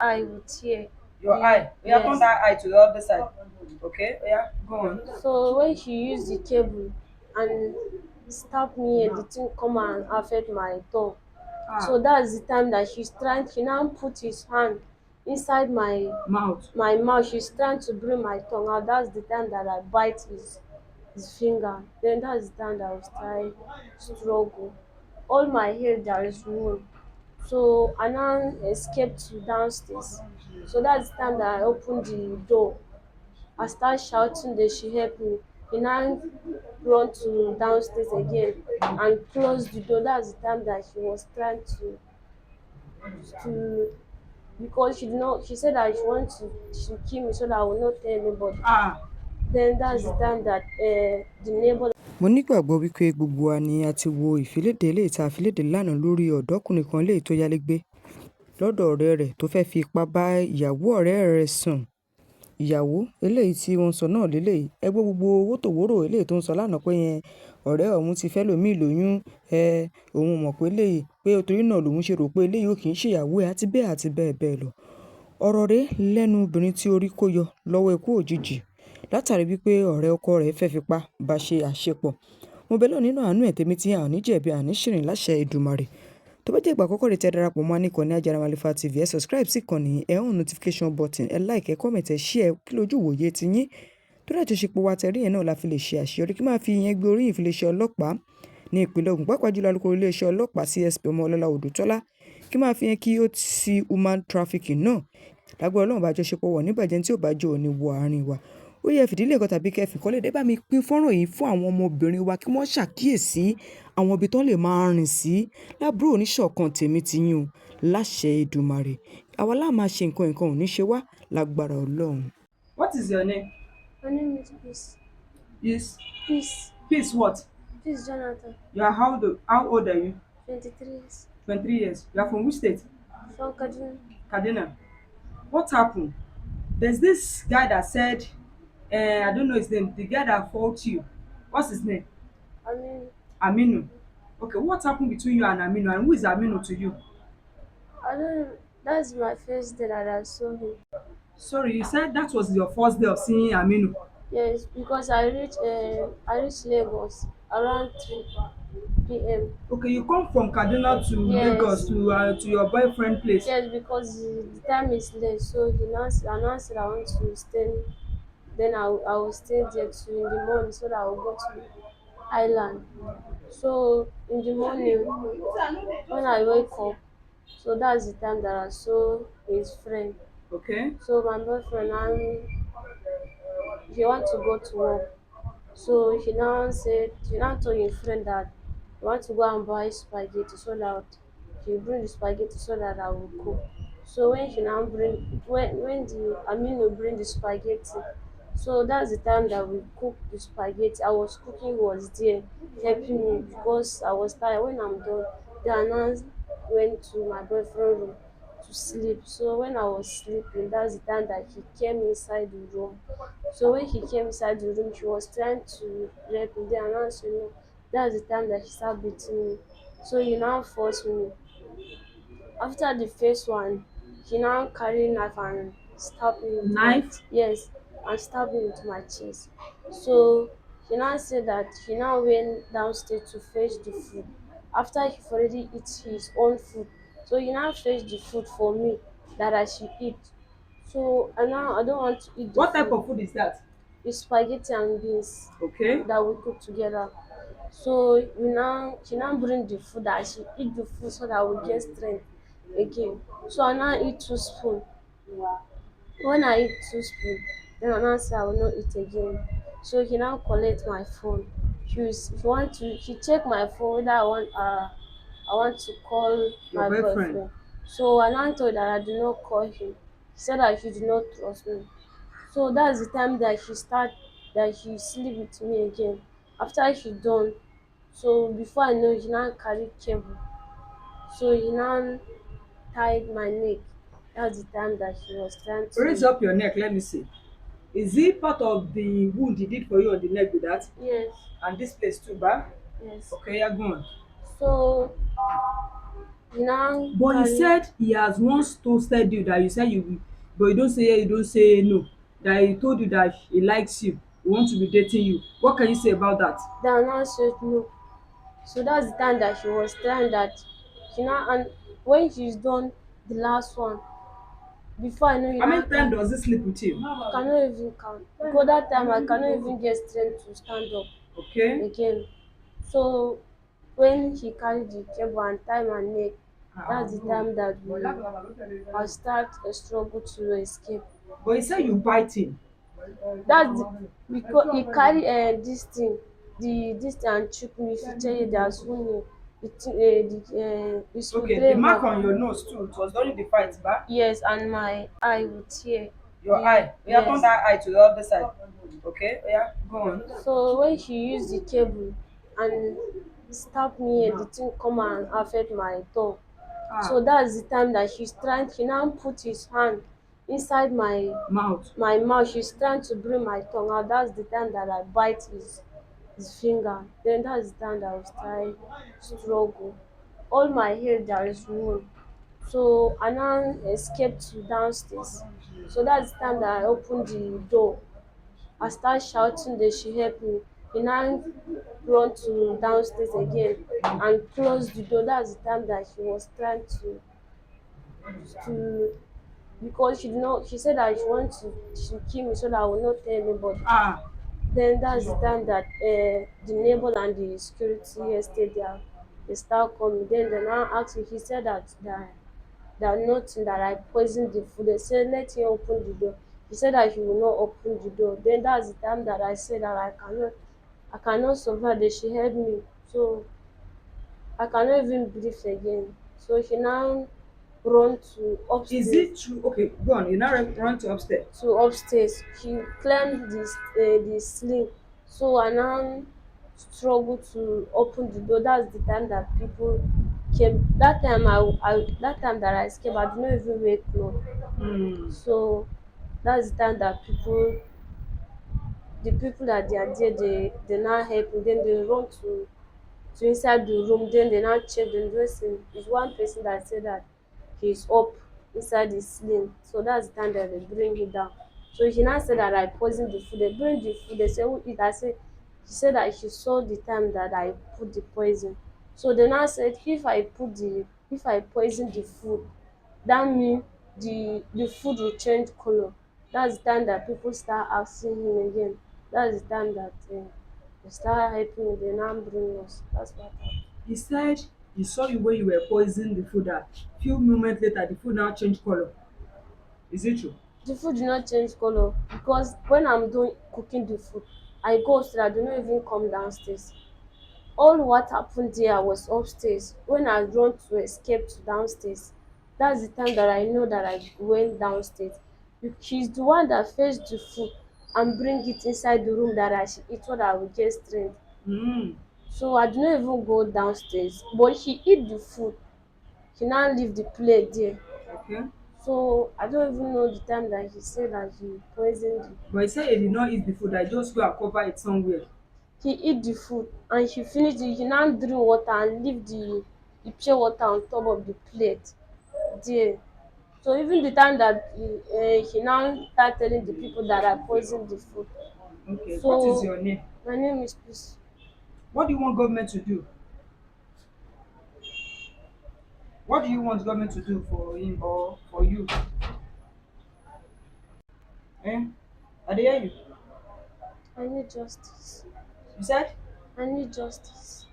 eye with tear. Your eye. Yeah, turn Yes. that eye to the other side. Okay, yeah, go on. So when she used the cable and stab me and the thing come and affect my tongue. Ah, So that's the time that she now put his hand inside mouth. my mouth. She's trying to bring my tongue out. That's the time that I bite his finger. Then that's the time that I start struggle. All my hair there is wound. So I now escaped to downstairs. So that's the time that I opened the door. I start shouting that she help me. He now run to downstairs again and close the door. That's the time that she was trying to because she said that she kill me so that I will not tell anybody. Ah, Then that's the time that the neighbor. Mo nígbàgbọ́ wípé gbogbo wa ni a ti wo ìfiléde eléyìí tá a fi léde lánàá lórí ọ̀dọ́kùnrin kan eléyìí tó yálégbé lọ́dọ̀ ọ̀rẹ́ rẹ̀ tó fẹ́ fi ipá bá ìyàwó ọ̀rẹ́ rẹ̀ sùn. Ìyàwó eléyìí tí wọ́n sọ náà léléyìí, ẹ gbọ́ gbogbo wótòwóró eléyìí tó ń sọ lánàá pé yẹn ọ̀rẹ́ òun ti fẹ́lòmíì lóyún, òun mọ̀ pé eléyìí pé torí náà lòun ṣe rò pé eléyìí ò kì í ṣe ìyàwó ẹ̀ àti bẹ́ẹ̀ bẹ́ẹ̀ lọ. Ọ̀rọ̀ rèé lẹ́nu obìnrin tí orí kó yọ lọ́wọ́ ikú òjijì látàrí wípé ọ̀rẹ́ ọkọ rẹ̀ fẹ́ fipá bá ṣe àṣepọ̀. Mo bẹ Ọlọ́run nínú àánú ẹ̀ tèmi tí a ò ní jẹ̀bi àní ṣìrìn láṣẹ Èdùmàrè. Tó bá jẹ́ ìgbà àkọ́kọ́ rẹ̀ tí ẹ darapọ̀ mọ́ wa ní ìkànnì Ajáramálẹ́fà TV, ẹ subscribe sí ìkànnì yìí, ẹ on notification button, ẹ like, ẹ comment, ẹ share kí lójú ìwòye ti yín. Torí àjọṣepọ̀ wa tẹ̀rí yẹn náà la fi lè ṣe àṣeyọrí kí máa fi ìyẹn gbé oríyìn fún iléeṣẹ́ ọlọ́pàá ní ìpínlẹ̀ Ògùn, pàápàá jùlọ alukoro iléeṣẹ́ ọlọ́pàá CSP Ọmọlọ́lá Odùtọ́lá kí máa fi ìyẹn kí ó ti human trafficking náà. Lágbára Ọlọ́run bá àjọṣepọ̀ wọ̀ níbàjẹ́ tí ò bá jọ òní wọ àárín wa. Ó yẹ fìdílé nǹkan tàbí kẹ́ fìkọ́lé dé bá mi pín fọ́nrán yìí fún àwọn ọmọbìnrin wa kí wọ́n ṣàkíyèsí àwọn ibi tó lè máa rìn sí lábúrò oníṣọ̀kan tèmi ti yín o láṣẹ Èdùmàrè. Àwa la máa ṣe nǹkan ò ní ṣe wá lágbára Ọlọ́run. what is your name? My name is Peace. Is Peace. Peace what? Peace Jonathan. You are how old are you? 23 years. 23 years. You are from which state? From Kaduna. Kaduna. What happened? There's this guy that said, I don't know his name, the guy that fought you. What's his name? I mean, Aminu. Okay, what happened between you and Aminu, and who is Aminu to you? I don't know. That's my first day that I saw him. Sorry, you said that was your first day of seeing Aminu. Yes, because I reached Lagos around 3 p.m. Okay, you come from Kaduna to Lagos Yes, to your boyfriend place. yes, because the time is late, so I announced that I want to stay. Then I will stay there too in the morning so that I will go to Island. So in the morning when I wake up, so that's the time that I saw his friend. Okay. So my boyfriend and he want to go to work. So she now told his friend that he want to go and buy spaghetti so that she bring the spaghetti so that I will cook. So when she now bring when the Aminu bring the spaghetti, so that's the time that we cook the spaghetti. I was cooking, he was there helping me because I was tired. When I'm done, then I now went to my boyfriend room to sleep. So when I was sleeping, that's the time that he came inside the room. So when he came inside the room, she was trying to rape me. Then I said no. That's the time that she started beating me. So he now forced me. After the first one, he now carried knife and stabbed me with my Knife? yes, and stabbed me with my chest. So he now said that he now went downstairs to fetch the food. After he already eat his own food, so he now fetched the food for me that I should eat. So and now I don't want to eat the What type food. of food is that? It's spaghetti and beans Okay. that we cook together. So she now bring the food that she eat the food so that we get strength again. So I now eat 2 spoon. When I eat 2 spoon, then I now say I will not eat again. So he now collect my phone. He check my phone whether I want to call Your my boyfriend. boyfriend. So I now told that I do not call him. He said that he did not trust me. So that's the time that he sleep with me again. After he done, so before I know he now carry cable. So he now tied my neck. That's the time that he was trying Raise to up your neck, let me see. Is it part of the wound he did for you on the neck with that? yes, And this place too, ba? yes. Okay, yeah, go on. So He now But he carry. said he has once toasted you that you said you will, but you don't say no. That he told you that he likes you, he wants to be dating you. What can you say about that? Then now said no. So that's the time that she was trying that she now, and when she's done the last one, before I know you How now many can times does he sleep with you? cannot even count. Because that time I cannot even get strength to stand up Okay. again. So when he carried the cable and tie my neck, that's the time that I start a struggle to escape. But he said you bite him. That's the, because he carry this thing, this thing and chook me if you tell you there's one the thing the Okay, the mark screwdriver. on your nose too. It was during the fight, ba? Yes, and my eye would tear. Your The eye. You have turned yes. that eye to the other side. Okay, yeah, go on. So when she used the cable and stab me and the thing come and affect my tongue. Ah, So that's the time that she now put his hand inside mouth. my mouth. She's trying to bring my tongue out. That's the time that I bite his finger. Then that's the time that I start struggle. All my hair there is wound. So I now escaped to downstairs. So that's the time that I opened the door. I start shouting that she help me. He now run to downstairs again and close the door. That's the time that she was trying to because she did not she said that she kill me so that I will not tell anybody. Ah, Then that's the time that the neighbor and the security stayed there. They start coming. Then they now ask me. He said that nothing that I poisoned the food. They said let him open the door. He said that he will not open the door. Then that's the time that I said that I cannot survive. That she helped me. So I cannot even breathe again. So she now run to is upstairs it true? Okay, go on. You now run to upstairs. She climbed the ceiling. So I now struggle to open the door. That's the time that people came. That time that I escaped, I did not even wear clothes. Hmm. So that's the time that the people that they are there, they now help me. Then they run to inside the room. Then they now check the dressing. It's one person that said that he's up inside the ceiling. So that's the time that they bring it down. So she now said that I poisoned the food. They bring the food. They say who eat. I said she said that she saw the time that I put the poison. So they now said if I poison the food, that means the food will change color. That's the time that people start asking him again. That's the time that they start helping me. They now bring us. That's what happened. He said he saw you when you were poisoning the food. That few moments later, the food now changed color. Is it true? The food did not change color because when I'm doing cooking the food, I go upstairs. I do not even come downstairs. All what happened there was upstairs. When I run to escape to downstairs, that's the time that I know that I went downstairs. She's the one that fetched the food and bring it inside the room that I should eat so that I will get strength. Hmm. So I do not even go downstairs. But she eat the food. She now leave the plate there. Okay. So I don't even know the time that he said that he poisoned it. But he said he did not eat the food. I just go and cover it somewhere. He eat the food and she finish it. He now drink water and leave the pure water on top of the plate there. So even the time that he now start telling the people that I poisoned the food. Okay. What is So your name? my name is Peace. What do you want government to do? What do you want government to do for him or for you? Eh? I dey hear you. I need justice. You said I need justice.